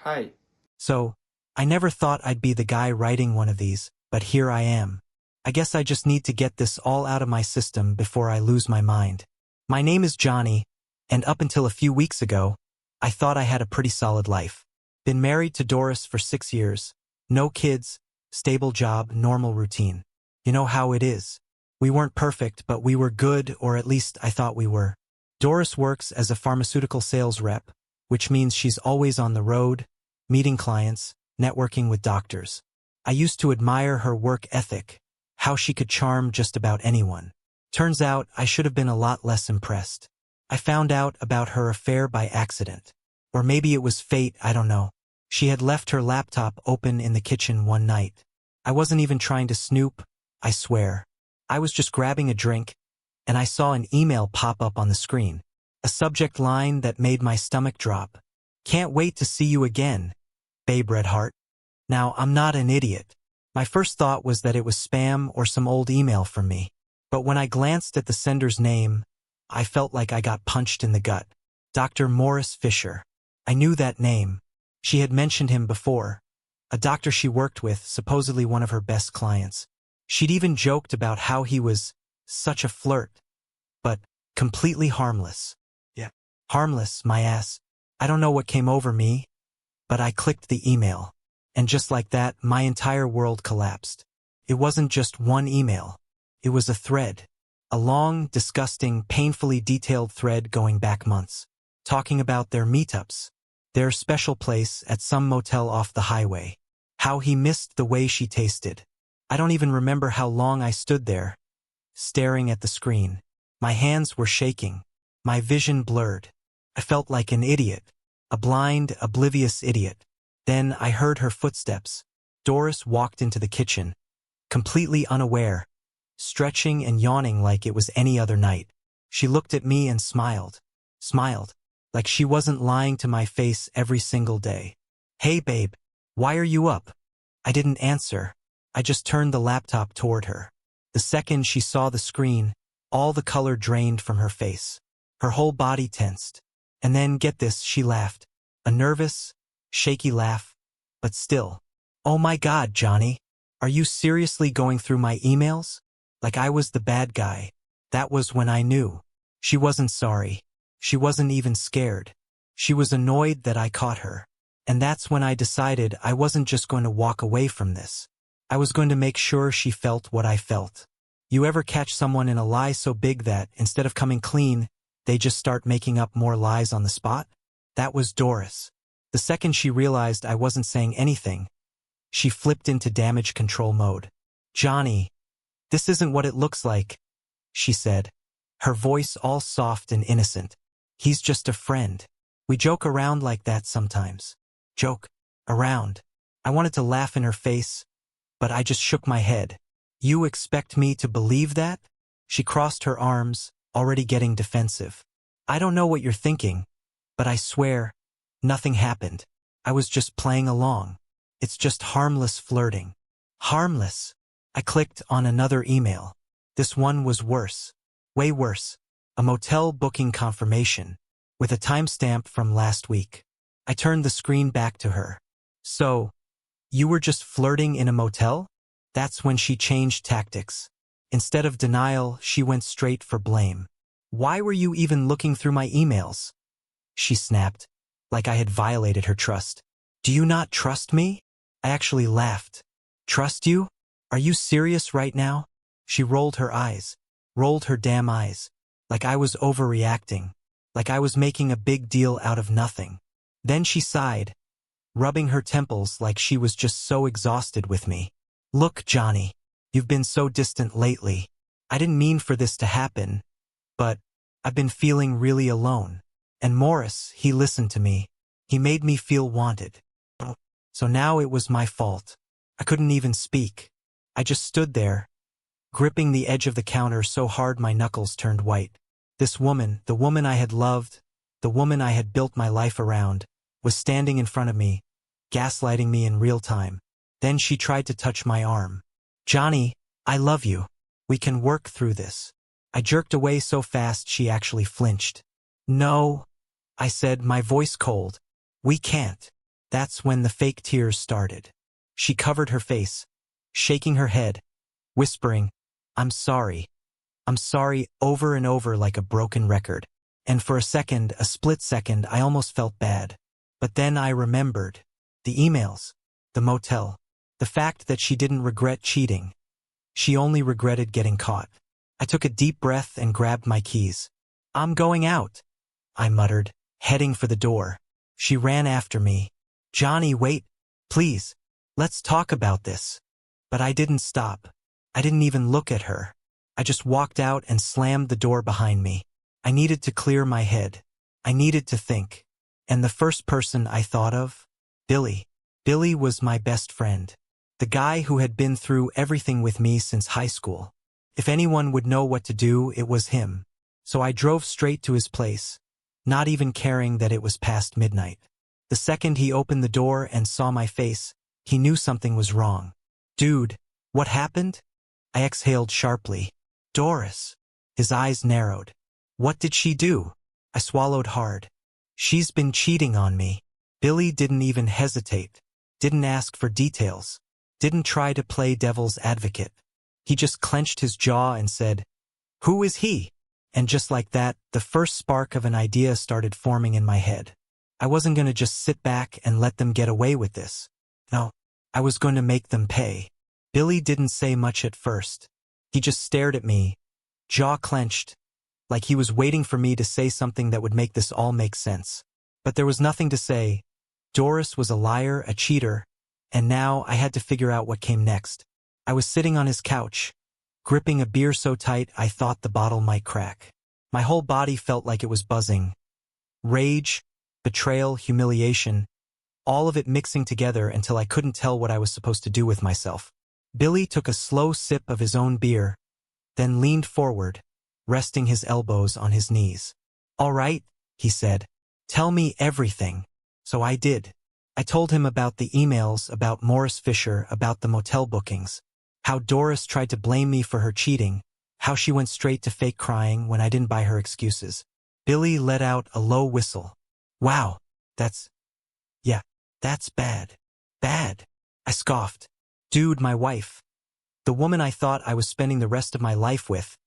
Hi. So, I never thought I'd be the guy writing one of these, but here I am. I guess I just need to get this all out of my system before I lose my mind. My name is Johnny, and up until a few weeks ago, I thought I had a pretty solid life. Been married to Doris for 6 years. No kids, stable job, normal routine. You know how it is. We weren't perfect, but we were good, or at least I thought we were. Doris works as a pharmaceutical sales rep, which means she's always on the road, meeting clients, networking with doctors. I used to admire her work ethic, how she could charm just about anyone. Turns out I should have been a lot less impressed. I found out about her affair by accident. Or maybe it was fate, I don't know. She had left her laptop open in the kitchen one night. I wasn't even trying to snoop, I swear. I was just grabbing a drink, and I saw an email pop up on the screen. A subject line that made my stomach drop. Can't wait to see you again, Babe Redheart. Now, I'm not an idiot. My first thought was that it was spam or some old email from me. But when I glanced at the sender's name, I felt like I got punched in the gut. Dr. Morris Fisher. I knew that name. She had mentioned him before. A doctor she worked with, supposedly one of her best clients. She'd even joked about how he was such a flirt. But completely harmless. Yeah. Harmless, my ass. I don't know what came over me, but I clicked the email. And just like that, my entire world collapsed. It wasn't just one email. It was a thread. A long, disgusting, painfully detailed thread going back months. Talking about their meetups. Their special place at some motel off the highway. How he missed the way she tasted. I don't even remember how long I stood there, staring at the screen. My hands were shaking. My vision blurred. I felt like an idiot. A blind, oblivious idiot. Then I heard her footsteps. Doris walked into the kitchen, completely unaware, stretching and yawning like it was any other night. She looked at me and smiled. Smiled. Like she wasn't lying to my face every single day. Hey babe, why are you up? I didn't answer. I just turned the laptop toward her. The second she saw the screen, all the color drained from her face. Her whole body tensed. And then, get this, she laughed. A nervous, shaky laugh, but still. Oh my God, Johnny. Are you seriously going through my emails? Like I was the bad guy. That was when I knew. She wasn't sorry. She wasn't even scared. She was annoyed that I caught her. And that's when I decided I wasn't just going to walk away from this. I was going to make sure she felt what I felt. You ever catch someone in a lie so big that, instead of coming clean, they just start making up more lies on the spot? That was Doris. The second she realized I wasn't saying anything, she flipped into damage control mode. Johnny, this isn't what it looks like, she said, her voice all soft and innocent. He's just a friend. We joke around like that sometimes. Joke around. I wanted to laugh in her face, but I just shook my head. You expect me to believe that? She crossed her arms, already getting defensive. I don't know what you're thinking, but I swear, nothing happened. I was just playing along. It's just harmless flirting. Harmless. I clicked on another email. This one was worse. Way worse. A motel booking confirmation, with a timestamp from last week. I turned the screen back to her. So, you were just flirting in a motel? That's when she changed tactics. Instead of denial, she went straight for blame. Why were you even looking through my emails? She snapped, like I had violated her trust. Do you not trust me? I actually laughed. Trust you? Are you serious right now? She rolled her eyes. Rolled her damn eyes. Like I was overreacting. Like I was making a big deal out of nothing. Then she sighed, rubbing her temples like she was just so exhausted with me. Look, Johnny, you've been so distant lately. I didn't mean for this to happen, but I've been feeling really alone. And Morris, he listened to me. He made me feel wanted. So now it was my fault. I couldn't even speak. I just stood there, gripping the edge of the counter so hard my knuckles turned white. This woman, the woman I had loved, the woman I had built my life around, was standing in front of me, gaslighting me in real time. Then she tried to touch my arm. Johnny, I love you. We can work through this. I jerked away so fast she actually flinched. No, I said, my voice cold. We can't. That's when the fake tears started. She covered her face, shaking her head, whispering, I'm sorry, over and over like a broken record. And for a split second, I almost felt bad. But then I remembered. The emails, the motel, the fact that she didn't regret cheating. She only regretted getting caught. I took a deep breath and grabbed my keys. I'm going out, I muttered, heading for the door. She ran after me. Johnny, wait, please. Let's talk about this. But I didn't stop. I didn't even look at her. I just walked out and slammed the door behind me. I needed to clear my head. I needed to think. And the first person I thought of? Billy. Billy was my best friend. The guy who had been through everything with me since high school. If anyone would know what to do, it was him. So I drove straight to his place, not even caring that it was past midnight. The second he opened the door and saw my face, he knew something was wrong. Dude, what happened? I exhaled sharply. Doris. His eyes narrowed. What did she do? I swallowed hard. She's been cheating on me. Billy didn't even hesitate. Didn't ask for details. Didn't try to play devil's advocate. He just clenched his jaw and said, Who is he? And just like that, the first spark of an idea started forming in my head. I wasn't going to just sit back and let them get away with this. No, I was going to make them pay. Billy didn't say much at first. He just stared at me, jaw clenched, like he was waiting for me to say something that would make this all make sense. But there was nothing to say. Doris was a liar, a cheater, and now I had to figure out what came next. I was sitting on his couch, gripping a beer so tight I thought the bottle might crack. My whole body felt like it was buzzing. Rage, betrayal, humiliation, all of it mixing together until I couldn't tell what I was supposed to do with myself. Billy took a slow sip of his own beer, then leaned forward, resting his elbows on his knees. All right, he said. Tell me everything. So I did. I told him about the emails, about Morris Fisher, about the motel bookings, how Doris tried to blame me for her cheating, how she went straight to fake crying when I didn't buy her excuses. Billy let out a low whistle. Wow, that's bad. Bad. I scoffed. Dude, my wife, the woman I thought I was spending the rest of my life with,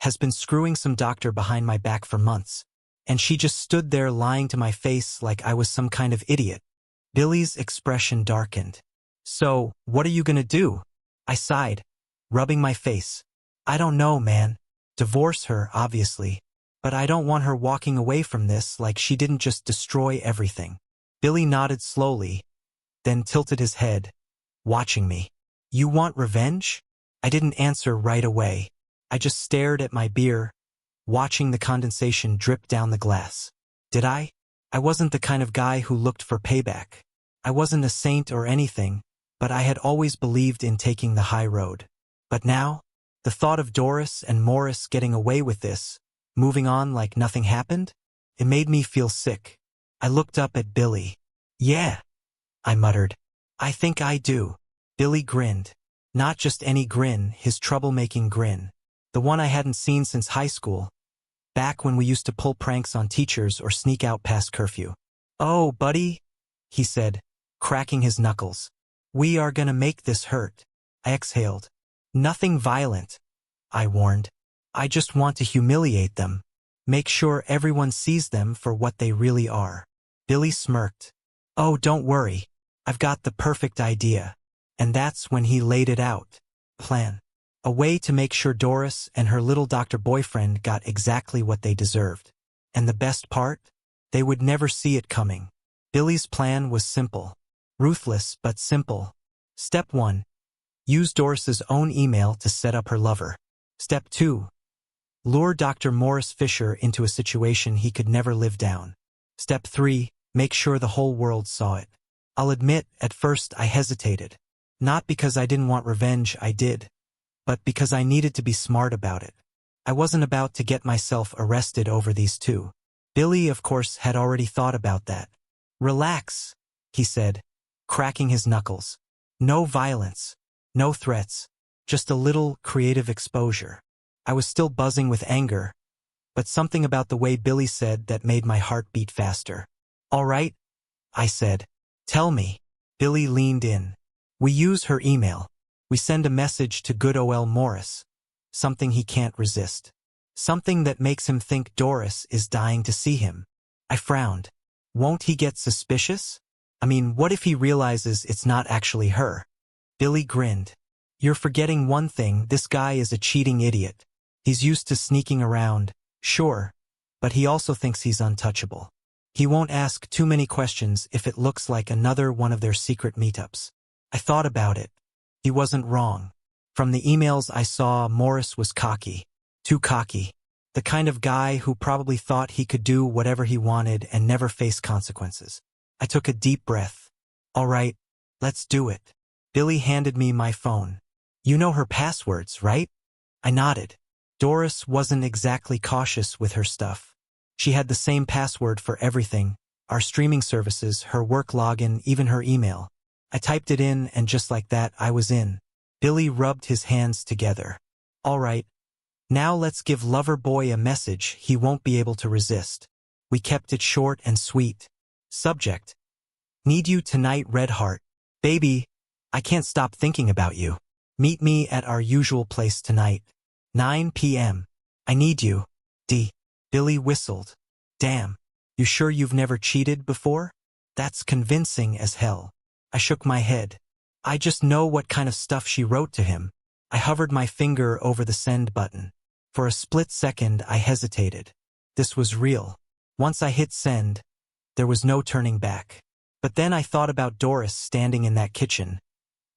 has been screwing some doctor behind my back for months. And she just stood there lying to my face like I was some kind of idiot. Billy's expression darkened. So, what are you gonna do? I sighed, rubbing my face. I don't know, man. Divorce her, obviously. But I don't want her walking away from this like she didn't just destroy everything. Billy nodded slowly, then tilted his head, watching me. You want revenge? I didn't answer right away. I just stared at my beer, watching the condensation drip down the glass. Did I? I wasn't the kind of guy who looked for payback. I wasn't a saint or anything, but I had always believed in taking the high road. But now, the thought of Doris and Morris getting away with this, moving on like nothing happened, it made me feel sick. I looked up at Billy. Yeah, I muttered. I think I do. Billy grinned. Not just any grin, his troublemaking grin. The one I hadn't seen since high school, back when we used to pull pranks on teachers or sneak out past curfew. Oh, buddy, he said, cracking his knuckles. We are gonna make this hurt. I exhaled. Nothing violent, I warned. I just want to humiliate them. Make sure everyone sees them for what they really are. Billy smirked. Oh, don't worry. I've got the perfect idea. And that's when he laid it out. Plan. A way to make sure Doris and her little doctor boyfriend got exactly what they deserved. And the best part? They would never see it coming. Billy's plan was simple. Ruthless, but simple. Step 1. Use Doris's own email to set up her lover. Step 2. Lure Dr. Morris Fisher into a situation he could never live down. Step 3. Make sure the whole world saw it. I'll admit, at first I hesitated. Not because I didn't want revenge, I did. But because I needed to be smart about it. I wasn't about to get myself arrested over these two. Billy, of course, had already thought about that. Relax, he said, cracking his knuckles. No violence. No threats. Just a little creative exposure. I was still buzzing with anger, but something about the way Billy said that made my heart beat faster. All right, I said. Tell me. Billy leaned in. We use her email. We send a message to good ol' Morris. Something he can't resist. Something that makes him think Doris is dying to see him. I frowned. Won't he get suspicious? I mean, what if he realizes it's not actually her? Billy grinned. You're forgetting one thing, this guy is a cheating idiot. He's used to sneaking around, sure, but he also thinks he's untouchable. He won't ask too many questions if it looks like another one of their secret meetups. I thought about it. He wasn't wrong. From the emails I saw, Morris was cocky. Too cocky. The kind of guy who probably thought he could do whatever he wanted and never face consequences. I took a deep breath. All right, let's do it. Billy handed me my phone. You know her passwords, right? I nodded. Doris wasn't exactly cautious with her stuff. She had the same password for everything, our streaming services, her work login, even her email. I typed it in and just like that, I was in. Billy rubbed his hands together. All right, now let's give lover boy a message he won't be able to resist. We kept it short and sweet. Subject. Need you tonight, red heart. Baby, I can't stop thinking about you. Meet me at our usual place tonight. 9 p.m. I need you. D. Billy whistled. Damn. You sure you've never cheated before? That's convincing as hell. I shook my head. I just know what kind of stuff she wrote to him. I hovered my finger over the send button. For a split second, I hesitated. This was real. Once I hit send, there was no turning back. But then I thought about Doris standing in that kitchen,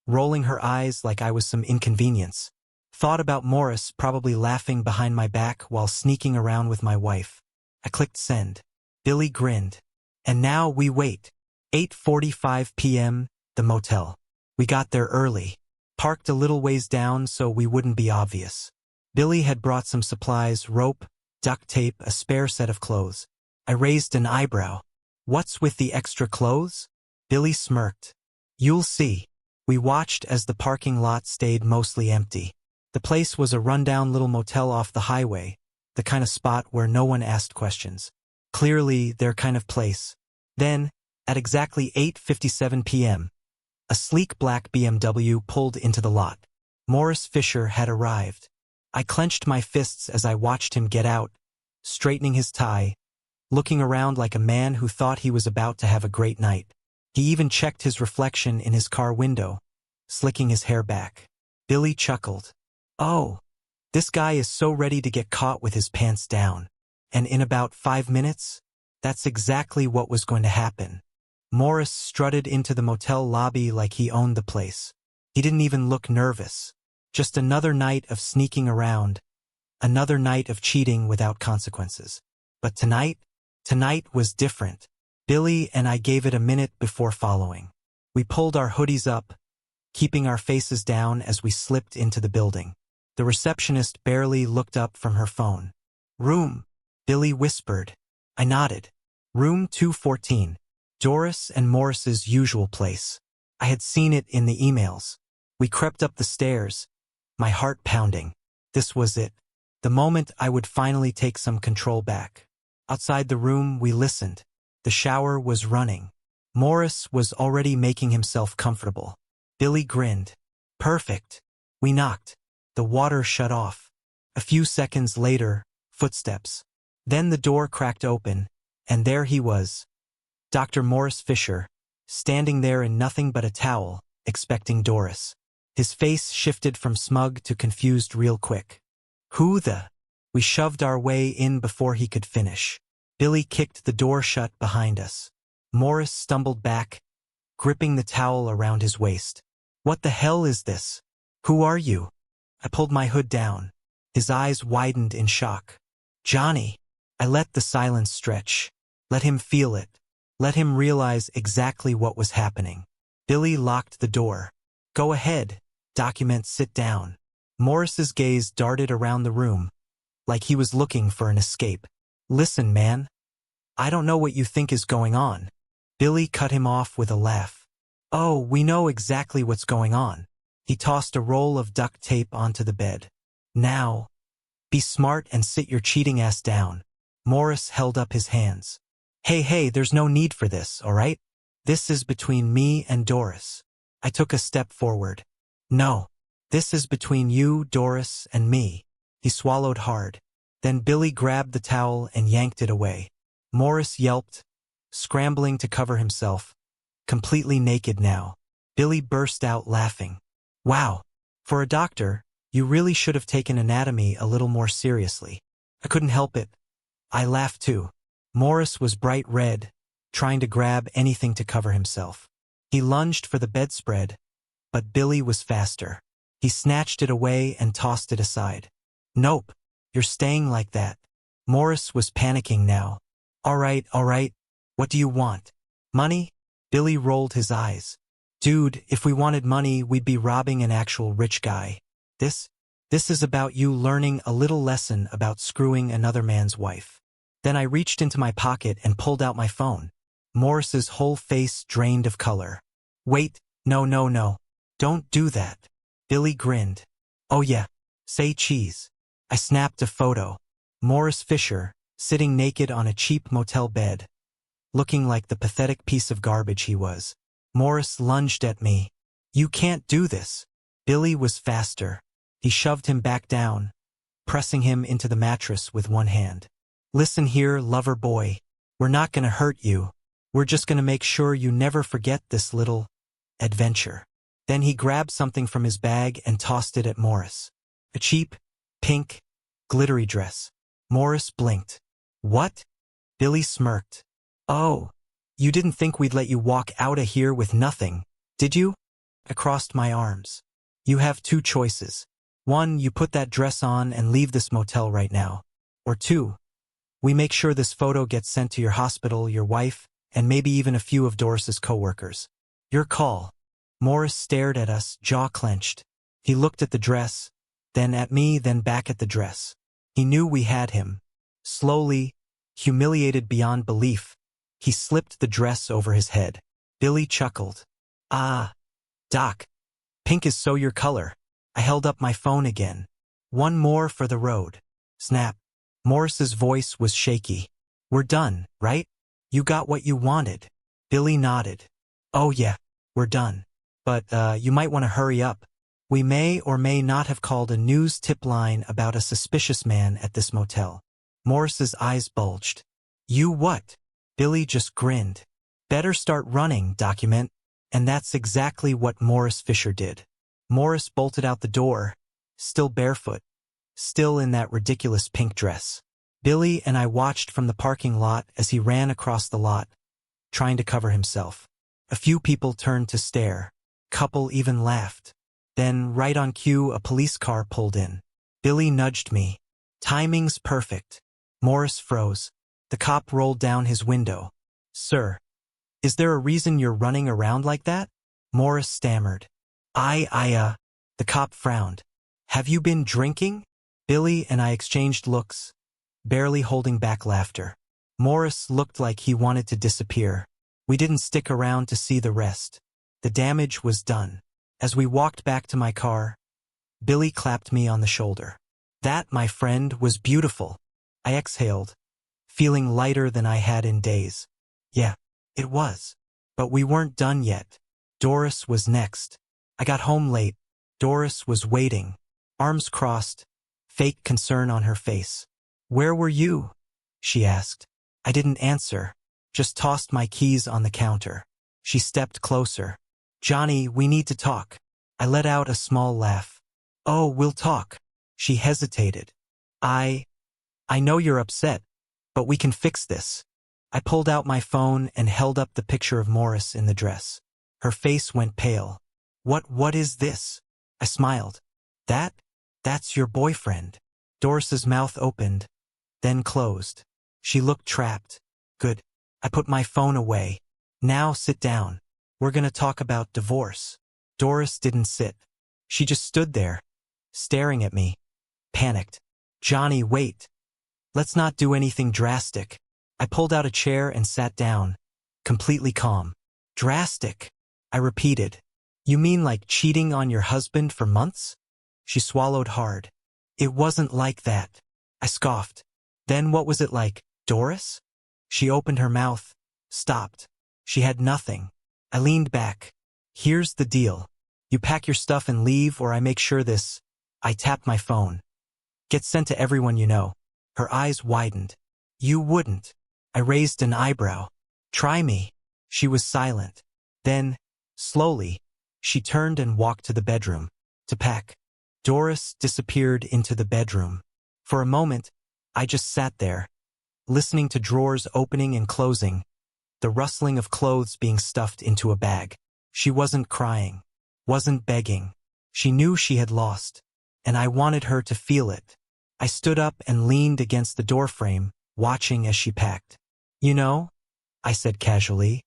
rolling her eyes like I was some inconvenience. Thought about Morris probably laughing behind my back while sneaking around with my wife. I clicked send. Billy grinned. And now we wait. 8:45 p.m., the motel. We got there early. Parked a little ways down so we wouldn't be obvious. Billy had brought some supplies, rope, duct tape, a spare set of clothes. I raised an eyebrow. What's with the extra clothes? Billy smirked. You'll see. We watched as the parking lot stayed mostly empty. The place was a rundown little motel off the highway, the kind of spot where no one asked questions. Clearly their kind of place. Then, at exactly 8:57 p.m., a sleek black BMW pulled into the lot. Morris Fisher had arrived. I clenched my fists as I watched him get out, straightening his tie, looking around like a man who thought he was about to have a great night. He even checked his reflection in his car window, slicking his hair back. Billy chuckled. Oh, this guy is so ready to get caught with his pants down. And in about 5 minutes, that's exactly what was going to happen. Morris strutted into the motel lobby like he owned the place. He didn't even look nervous. Just another night of sneaking around, another night of cheating without consequences. But tonight was different. Billy and I gave it a minute before following. We pulled our hoodies up, keeping our faces down as we slipped into the building. The receptionist barely looked up from her phone. Room, Billy whispered. I nodded. Room 214. Doris and Morris's usual place. I had seen it in the emails. We crept up the stairs, my heart pounding. This was it. The moment I would finally take some control back. Outside the room, we listened. The shower was running. Morris was already making himself comfortable. Billy grinned. Perfect. We knocked. The water shut off. A few seconds later, footsteps. Then the door cracked open, and there he was. Dr. Morris Fisher, standing there in nothing but a towel, expecting Doris. His face shifted from smug to confused real quick. Who the? We shoved our way in before he could finish. Billy kicked the door shut behind us. Morris stumbled back, gripping the towel around his waist. What the hell is this? Who are you? I pulled my hood down. His eyes widened in shock. Johnny. I let the silence stretch. Let him feel it. Let him realize exactly what was happening. Billy locked the door. Go ahead. Document, sit down. Morris's gaze darted around the room, like he was looking for an escape. Listen, man. I don't know what you think is going on. Billy cut him off with a laugh. Oh, we know exactly what's going on. He tossed a roll of duct tape onto the bed. Now, be smart and sit your cheating ass down. Morris held up his hands. Hey, there's no need for this, all right? This is between me and Doris. I took a step forward. No. This is between you, Doris, and me. He swallowed hard. Then Billy grabbed the towel and yanked it away. Morris yelped, scrambling to cover himself, completely naked now. Billy burst out laughing. Wow. For a doctor, you really should have taken anatomy a little more seriously. I couldn't help it. I laughed too. Morris was bright red, trying to grab anything to cover himself. He lunged for the bedspread, but Billy was faster. He snatched it away and tossed it aside. Nope, you're staying like that. Morris was panicking now. All right, what do you want? Money? Billy rolled his eyes. Dude, if we wanted money, we'd be robbing an actual rich guy. This is about you learning a little lesson about screwing another man's wife. Then I reached into my pocket and pulled out my phone. Morris's whole face drained of color. Wait, no. Don't do that. Billy grinned. Oh yeah, say cheese. I snapped a photo. Morris Fisher, sitting naked on a cheap motel bed, looking like the pathetic piece of garbage he was. Morris lunged at me. You can't do this. Billy was faster. He shoved him back down, pressing him into the mattress with one hand. Listen here, lover boy. We're not gonna hurt you. We're just gonna make sure you never forget this little adventure. Then he grabbed something from his bag and tossed it at Morris. A cheap, pink, glittery dress. Morris blinked. What? Billy smirked. Oh, you didn't think we'd let you walk out of here with nothing, did you? I crossed my arms. You have two choices. One, you put that dress on and leave this motel right now. Or two, we make sure this photo gets sent to your hospital, your wife, and maybe even a few of Doris's coworkers. Your call. Morris stared at us, jaw clenched. He looked at the dress, then at me, then back at the dress. He knew we had him. Slowly, humiliated beyond belief, he slipped the dress over his head. Billy chuckled. Ah, Doc, pink is so your color. I held up my phone again. One more for the road. Snap. Morris's voice was shaky. We're done, right? You got what you wanted. Billy nodded. Oh yeah, we're done. But you might want to hurry up. We may or may not have called a news tip line about a suspicious man at this motel. Morris's eyes bulged. You what? Billy just grinned. Better start running, document. And that's exactly what Morris Fisher did. Morris bolted out the door, still barefoot, still in that ridiculous pink dress. Billy and I watched from the parking lot as he ran across the lot, trying to cover himself. A few people turned to stare. Couple even laughed. Then, right on cue, a police car pulled in. Billy nudged me. Timing's perfect. Morris froze. The cop rolled down his window. Sir, is there a reason you're running around like that? Morris stammered. The cop frowned. Have you been drinking? Billy and I exchanged looks, barely holding back laughter. Morris looked like he wanted to disappear. We didn't stick around to see the rest. The damage was done. As we walked back to my car, Billy clapped me on the shoulder. That, my friend, was beautiful. I exhaled, feeling lighter than I had in days. Yeah, it was. But we weren't done yet. Doris was next. I got home late. Doris was waiting, arms crossed, fake concern on her face. Where were you? She asked. I didn't answer, just tossed my keys on the counter. She stepped closer. Johnny, we need to talk. I let out a small laugh. Oh, we'll talk. She hesitated. I know you're upset, but we can fix this. I pulled out my phone and held up the picture of Morris in the dress. Her face went pale. What is this? I smiled. That's your boyfriend. Doris's mouth opened, then closed. She looked trapped. Good. I put my phone away. Now sit down. We're gonna talk about divorce. Doris didn't sit. She just stood there, staring at me, panicked. Johnny, wait. Let's not do anything drastic. I pulled out a chair and sat down, completely calm. Drastic? I repeated. You mean like cheating on your husband for months? She swallowed hard. It wasn't like that. I scoffed. Then what was it like, Doris? She opened her mouth, stopped. She had nothing. I leaned back. Here's the deal. You pack your stuff and leave, or I make sure this. I tapped my phone. Gets sent to everyone you know. Her eyes widened. You wouldn't. I raised an eyebrow. Try me. She was silent. Then, slowly, she turned and walked to the bedroom. To pack. Doris disappeared into the bedroom. For a moment, I just sat there, listening to drawers opening and closing, the rustling of clothes being stuffed into a bag. She wasn't crying, wasn't begging. She knew she had lost, and I wanted her to feel it. I stood up and leaned against the doorframe, watching as she packed. You know, I said casually,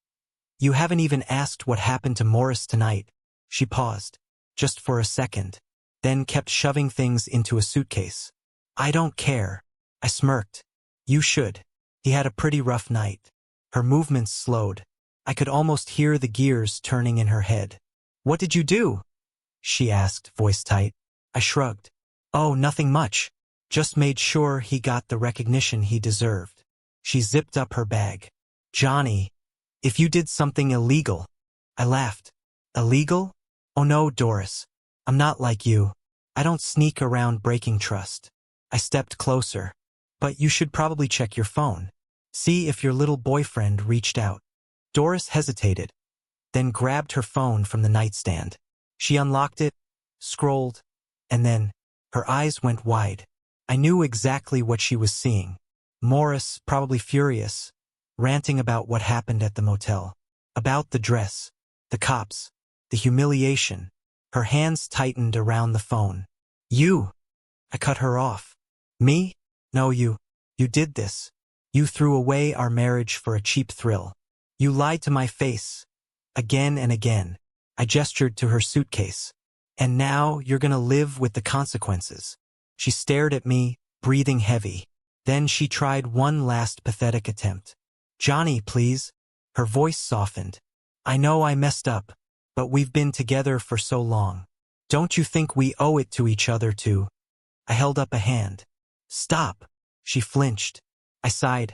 you haven't even asked what happened to Morris tonight. She paused, just for a second, then kept shoving things into a suitcase. I don't care. I smirked. You should. He had a pretty rough night. Her movements slowed. I could almost hear the gears turning in her head. What did you do? She asked, voice tight. I shrugged. Oh, nothing much. Just made sure he got the recognition he deserved. She zipped up her bag. Johnny, if you did something illegal. I laughed. Illegal? Oh no, Doris. I'm not like you. I don't sneak around breaking trust. I stepped closer. But you should probably check your phone. See if your little boyfriend reached out. Doris hesitated, then grabbed her phone from the nightstand. She unlocked it, scrolled, and then her eyes went wide. I knew exactly what she was seeing. Morris, probably furious, ranting about what happened at the motel. About the dress, the cops, the humiliation. Her hands tightened around the phone. You! I cut her off. Me? No, you did this. You threw away our marriage for a cheap thrill. You lied to my face. Again and again. I gestured to her suitcase. And now you're gonna live with the consequences. She stared at me, breathing heavy. Then she tried one last pathetic attempt. Johnny, please. Her voice softened. I know I messed up, but we've been together for so long. Don't you think we owe it to each other to? I held up a hand. Stop. She flinched. I sighed,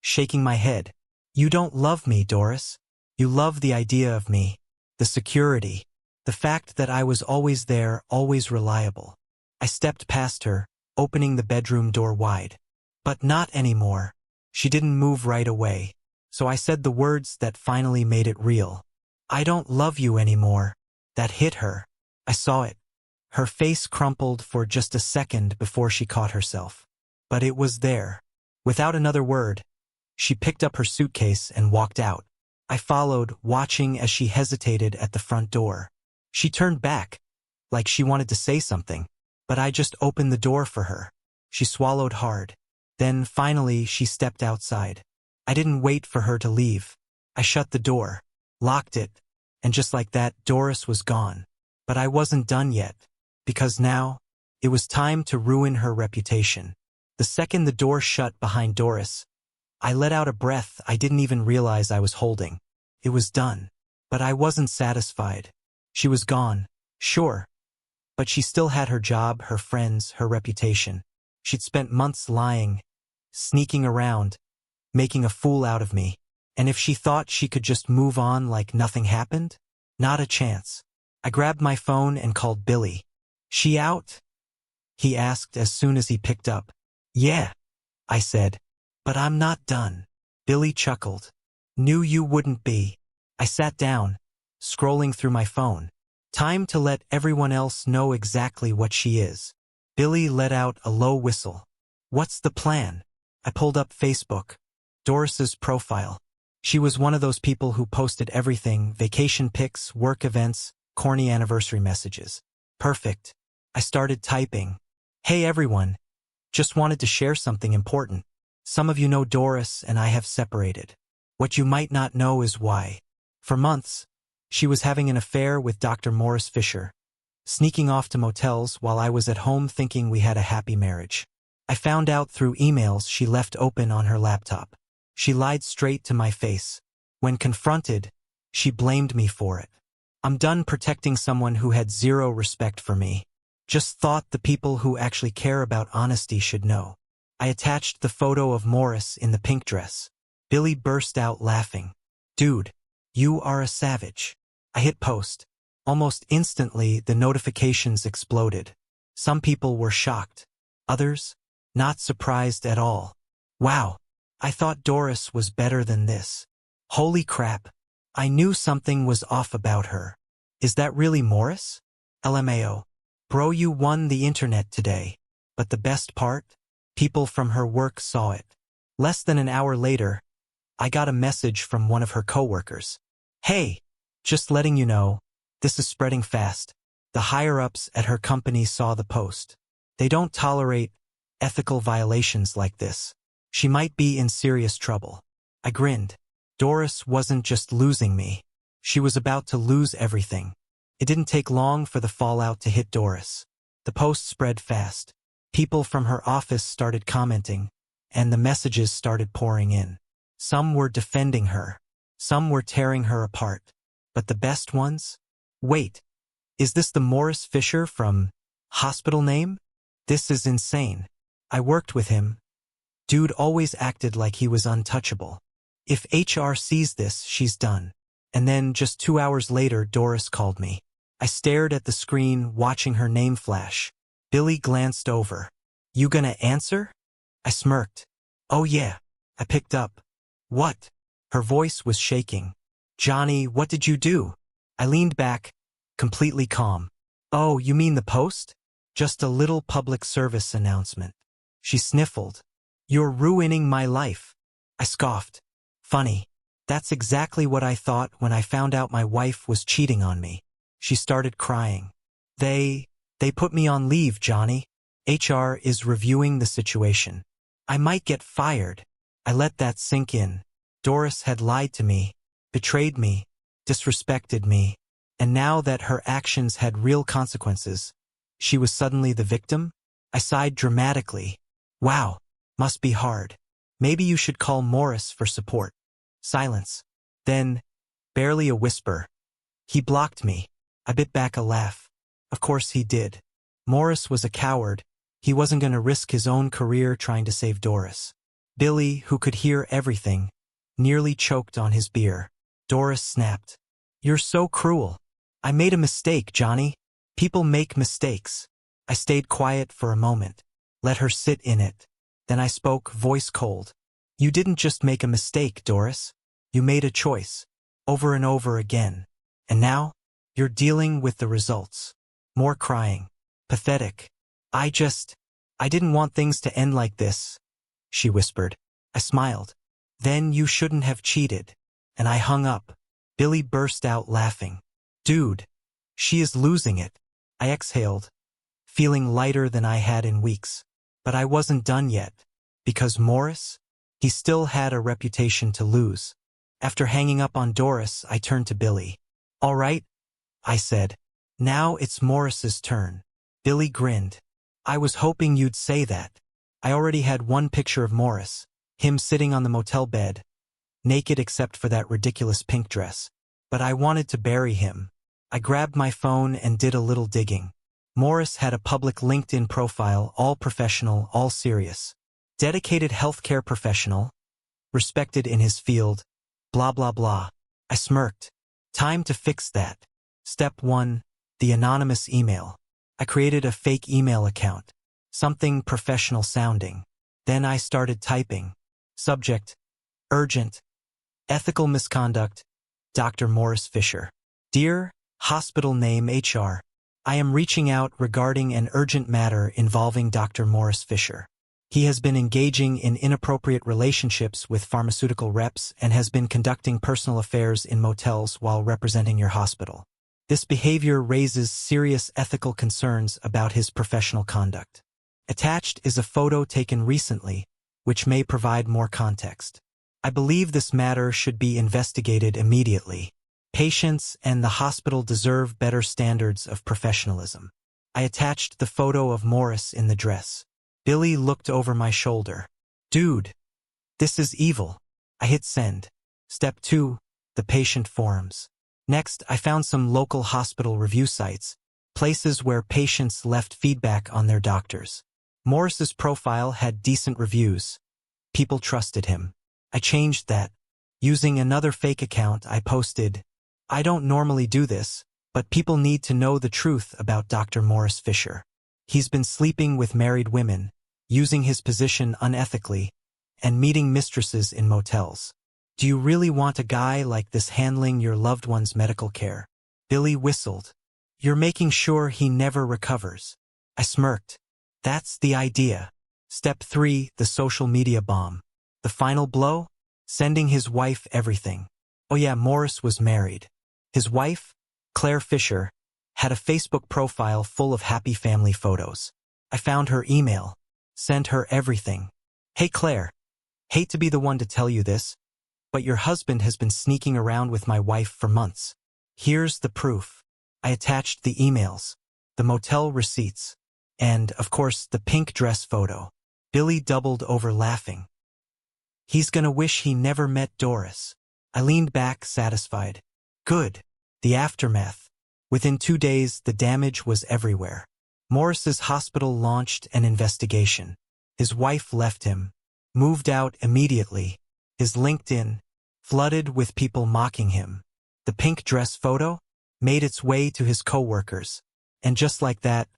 shaking my head. You don't love me, Doris. You love the idea of me, the security, the fact that I was always there, always reliable. I stepped past her, opening the bedroom door wide. But not anymore. She didn't move right away, so I said the words that finally made it real. I don't love you anymore. That hit her. I saw it. Her face crumpled for just a second before she caught herself. But it was there. Without another word, she picked up her suitcase and walked out. I followed, watching as she hesitated at the front door. She turned back, like she wanted to say something, but I just opened the door for her. She swallowed hard. Then, finally, she stepped outside. I didn't wait for her to leave. I shut the door, locked it, and just like that, Doris was gone. But I wasn't done yet, because now, it was time to ruin her reputation. The second the door shut behind Doris, I let out a breath I didn't even realize I was holding. It was done. But I wasn't satisfied. She was gone, sure. But she still had her job, her friends, her reputation. She'd spent months lying, sneaking around, making a fool out of me. And if she thought she could just move on like nothing happened? Not a chance. I grabbed my phone and called Billy. She out? He asked as soon as he picked up. Yeah, I said, but I'm not done. Billy chuckled. Knew you wouldn't be. I sat down, scrolling through my phone. Time to let everyone else know exactly what she is. Billy let out a low whistle. What's the plan? I pulled up Facebook. Doris's profile. She was one of those people who posted everything, vacation pics, work events, corny anniversary messages. Perfect. I started typing. Hey everyone. Just wanted to share something important. Some of you know Doris and I have separated. What you might not know is why. For months, she was having an affair with Dr. Morris Fisher, sneaking off to motels while I was at home thinking we had a happy marriage. I found out through emails she left open on her laptop. She lied straight to my face. When confronted, she blamed me for it. I'm done protecting someone who had zero respect for me. Just thought the people who actually care about honesty should know. I attached the photo of Morris in the pink dress. Billy burst out laughing. Dude, You are a savage. I hit post. Almost instantly, the notifications exploded. Some people were shocked. Others, not surprised at all. Wow, I thought Doris was better than this. Holy crap. I knew something was off about her. Is that really Morris? LMAO. Bro, you won the internet today. But the best part? People from her work saw it. Less than an hour later, I got a message from one of her coworkers. Hey, just letting you know, this is spreading fast. The higher-ups at her company saw the post. They don't tolerate ethical violations like this. She might be in serious trouble. I grinned. Doris wasn't just losing me. She was about to lose everything. It didn't take long for the fallout to hit Doris. The post spread fast. People from her office started commenting, and the messages started pouring in. Some were defending her. Some were tearing her apart. But the best ones? Wait, is this the Morris Fisher from Hospital Name? This is insane. I worked with him. Dude always acted like he was untouchable. If HR sees this, she's done. And then, just 2 hours later, Doris called me. I stared at the screen, watching her name flash. Billy glanced over. You gonna answer? I smirked. Oh yeah. I picked up. What? Her voice was shaking. Johnny, what did you do? I leaned back, completely calm. Oh, you mean the post? Just a little public service announcement. She sniffled. You're ruining my life. I scoffed. Funny. That's exactly what I thought when I found out my wife was cheating on me. She started crying. They put me on leave, Johnny. HR is reviewing the situation. I might get fired. I let that sink in. Doris had lied to me, betrayed me, disrespected me, and now that her actions had real consequences, she was suddenly the victim? I sighed dramatically. Wow, must be hard. Maybe you should call Morris for support. Silence. Then, barely a whisper. He blocked me. I bit back a laugh. Of course he did. Morris was a coward. He wasn't going to risk his own career trying to save Doris. Billy, who could hear everything, nearly choked on his beer. Doris snapped. You're so cruel. I made a mistake, Johnny. People make mistakes. I stayed quiet for a moment. Let her sit in it. Then I spoke, voice cold. You didn't just make a mistake, Doris. You made a choice. Over and over again. And now, you're dealing with the results. More crying. Pathetic. I didn't want things to end like this, she whispered. I smiled. Then you shouldn't have cheated. And I hung up. Billy burst out laughing. Dude, she is losing it. I exhaled, feeling lighter than I had in weeks. But I wasn't done yet. Because Morris? He still had a reputation to lose. After hanging up on Doris, I turned to Billy. All right, I said. Now it's Morris's turn. Billy grinned. I was hoping you'd say that. I already had one picture of Morris, him sitting on the motel bed, naked except for that ridiculous pink dress. But I wanted to bury him. I grabbed my phone and did a little digging. Morris had a public LinkedIn profile, all professional, all serious. Dedicated healthcare professional, respected in his field, blah blah blah. I smirked. Time to fix that. Step 1, the anonymous email. I created a fake email account, something professional sounding. Then I started typing. Subject, urgent, ethical misconduct, Dr. Morris Fisher. Dear Hospital Name HR, I am reaching out regarding an urgent matter involving Dr. Morris Fisher. He has been engaging in inappropriate relationships with pharmaceutical reps and has been conducting personal affairs in motels while representing your hospital. This behavior raises serious ethical concerns about his professional conduct. Attached is a photo taken recently, which may provide more context. I believe this matter should be investigated immediately. Patients and the hospital deserve better standards of professionalism. I attached the photo of Morris in the dress. Billy looked over my shoulder. Dude, this is evil. I hit send. Step 2, the patient forums. Next, I found some local hospital review sites, places where patients left feedback on their doctors. Morris's profile had decent reviews. People trusted him. I changed that. Using another fake account, I posted, "I don't normally do this, but people need to know the truth about Dr. Morris Fisher. He's been sleeping with married women, using his position unethically, and meeting mistresses in motels. Do you really want a guy like this handling your loved one's medical care?" Billy whistled. "You're making sure he never recovers." I smirked. "That's the idea." Step 3, the social media bomb. The final blow? Sending his wife everything. Oh yeah, Morris was married. His wife, Claire Fisher, had a Facebook profile full of happy family photos. I found her email. Sent her everything. "Hey Claire, hate to be the one to tell you this, but your husband has been sneaking around with my wife for months. Here's the proof." I attached the emails, the motel receipts, and, of course, the pink dress photo. Billy doubled over laughing. "He's gonna wish he never met Doris." I leaned back, satisfied. Good. The aftermath. Within 2 days, the damage was everywhere. Morris's hospital launched an investigation. His wife left him, moved out immediately. His LinkedIn, flooded with people mocking him. The pink dress photo made its way to his coworkers. And just like that,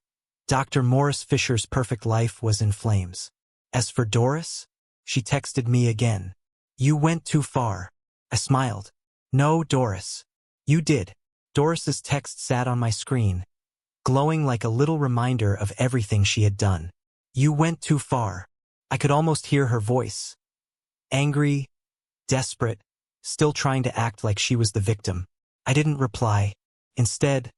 Dr. Morris Fisher's perfect life was in flames. As for Doris, she texted me again. "You went too far." I smiled. "No, Doris. You did." Doris's text sat on my screen, glowing like a little reminder of everything she had done. "You went too far." I could almost hear her voice. Angry, desperate, still trying to act like she was the victim. I didn't reply. Instead,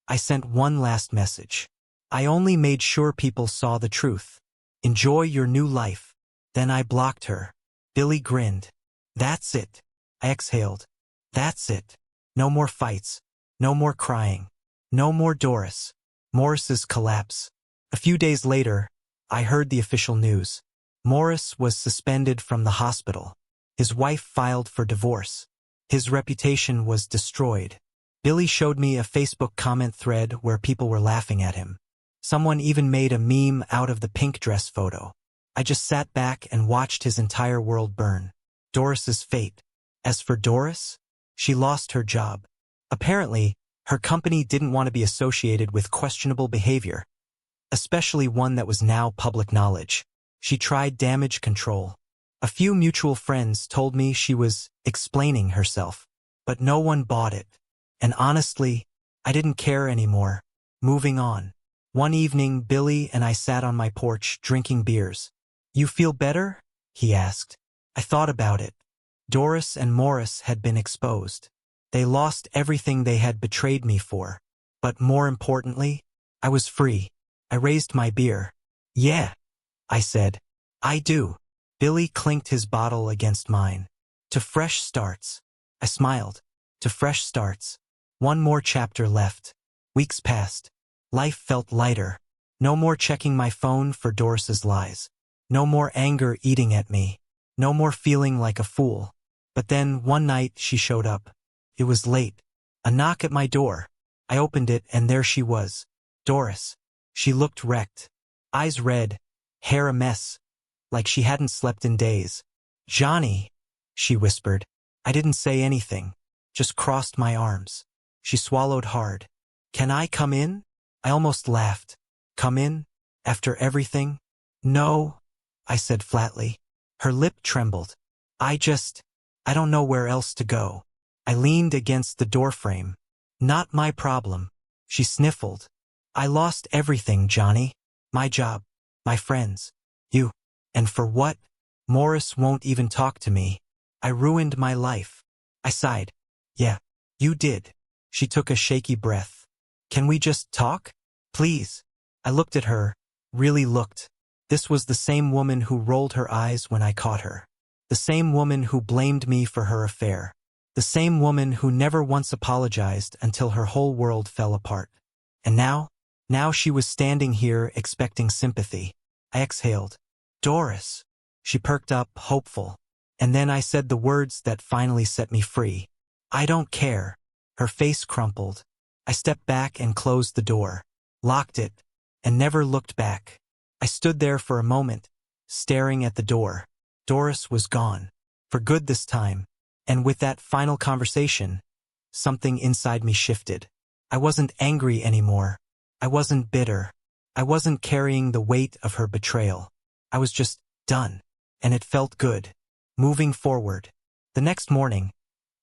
I sent one last message. I only made sure people saw the truth. Enjoy your new life. Then I blocked her. Billy grinned. "That's it." I exhaled. "That's it. No more fights. No more crying. No more Doris." Morris's collapse. A few days later, I heard the official news. Morris was suspended from the hospital. His wife filed for divorce. His reputation was destroyed. Billy showed me a Facebook comment thread where people were laughing at him. Someone even made a meme out of the pink dress photo. I just sat back and watched his entire world burn. Doris's fate. As for Doris, she lost her job. Apparently, her company didn't want to be associated with questionable behavior, especially one that was now public knowledge. She tried damage control. A few mutual friends told me she was explaining herself, but no one bought it. And honestly, I didn't care anymore. Moving on. One evening, Billy and I sat on my porch drinking beers. "You feel better?" he asked. I thought about it. Doris and Morris had been exposed. They lost everything they had betrayed me for. But more importantly, I was free. I raised my beer. "Yeah," I said. "I do." Billy clinked his bottle against mine. "To fresh starts." I smiled. To fresh starts. One more chapter left. Weeks passed. Life felt lighter. No more checking my phone for Doris's lies. No more anger eating at me. No more feeling like a fool. But then, one night, she showed up. It was late. A knock at my door. I opened it, and there she was. Doris. She looked wrecked. Eyes red. Hair a mess. Like she hadn't slept in days. "Johnny," she whispered. I didn't say anything. Just crossed my arms. She swallowed hard. "Can I come in?" I almost laughed. "Come in? After everything?" "No," I said flatly. Her lip trembled. I don't know where else to go." I leaned against the doorframe. "Not my problem." She sniffled. "I lost everything, Johnny. My job. My friends. You. And for what? Morris won't even talk to me. I ruined my life." I sighed. "Yeah, you did." She took a shaky breath. "Can we just talk? Please?" I looked at her, really looked. This was the same woman who rolled her eyes when I caught her. The same woman who blamed me for her affair. The same woman who never once apologized until her whole world fell apart. And now she was standing here expecting sympathy. I exhaled. "Doris." She perked up, hopeful. And then I said the words that finally set me free. "I don't care." Her face crumpled. I stepped back and closed the door, locked it, and never looked back. I stood there for a moment, staring at the door. Doris was gone. For good this time. And with that final conversation, something inside me shifted. I wasn't angry anymore. I wasn't bitter. I wasn't carrying the weight of her betrayal. I was just done. And it felt good. Moving forward. The next morning,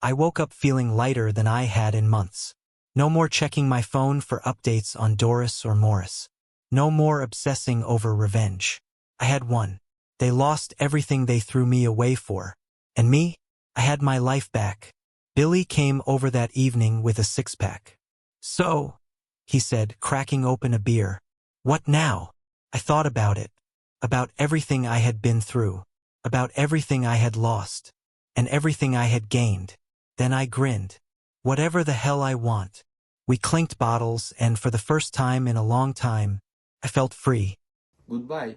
I woke up feeling lighter than I had in months. No more checking my phone for updates on Doris or Morris. No more obsessing over revenge. I had won. They lost everything they threw me away for. And me? I had my life back. Billy came over that evening with a six-pack. "So," he said, cracking open a beer. "What now?" I thought about it. About everything I had been through. About everything I had lost. And everything I had gained. Then I grinned. "Whatever the hell I want." We clinked bottles, and for the first time in a long time, I felt free. Goodbye.